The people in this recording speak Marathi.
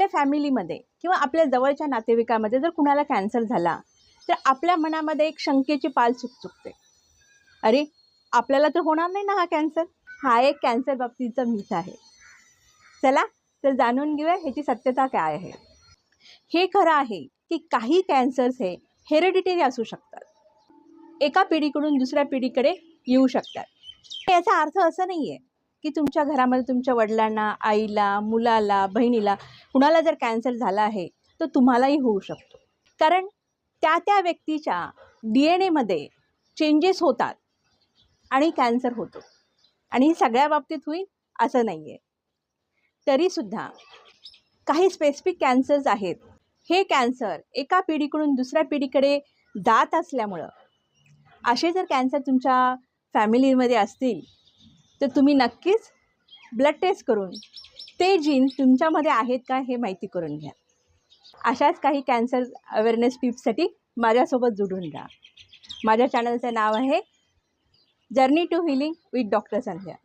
आपल्या फॅमिलीमध्ये किंवा आपल्या जवळच्या नातेवाईकामध्ये जर कुणाला कॅन्सर झाला तर आपल्या मनामध्ये एक शंकेची पाल चुकचुकते. अरे, आपल्याला तर होणार नाही ना हा कॅन्सर. हा एक कॅन्सर बाबतीचा मिथ आहे. चला तर जाणून घेऊया ह्याची सत्यता काय आहे. हे खरं आहे की काही कॅन्सर्स हे हेरिडिटरी असू शकतात, एका पिढीकडून दुसऱ्या पिढीकडे येऊ शकतात. याचा अर्थ असं नाही आहे की तुमच्या घरामध्ये तुमच्या वडिलांना, आईला, मुलाला, बहिणीला कुणाला जर कॅन्सर झाला आहे तर तुम्हालाही होऊ शकतो. कारण त्या व्यक्तीच्या DNA चेंजेस होतात आणि कॅन्सर होतो. आणि सगळ्या बाबतीत होईल असं नाही आहे. तरीसुद्धा काही स्पेसिफिक कॅन्सर्स आहेत. हे कॅन्सर एका पिढीकडून दुसऱ्या पिढीकडे जात असल्यामुळं असे जर कॅन्सर तुमच्या फॅमिलीमध्ये असतील तर तुम्ही नक्कीच ब्लड टेस्ट करून ते जीन तुमच्यामध्ये आहेत का हे माहिती करून घ्या. अशाच काही कॅन्सर अवेअरनेस टिप्ससाठी माझ्यासोबत जोडून राहा. माझ्या चॅनलचं नाव आहे journey to healing with doctor Sandhya.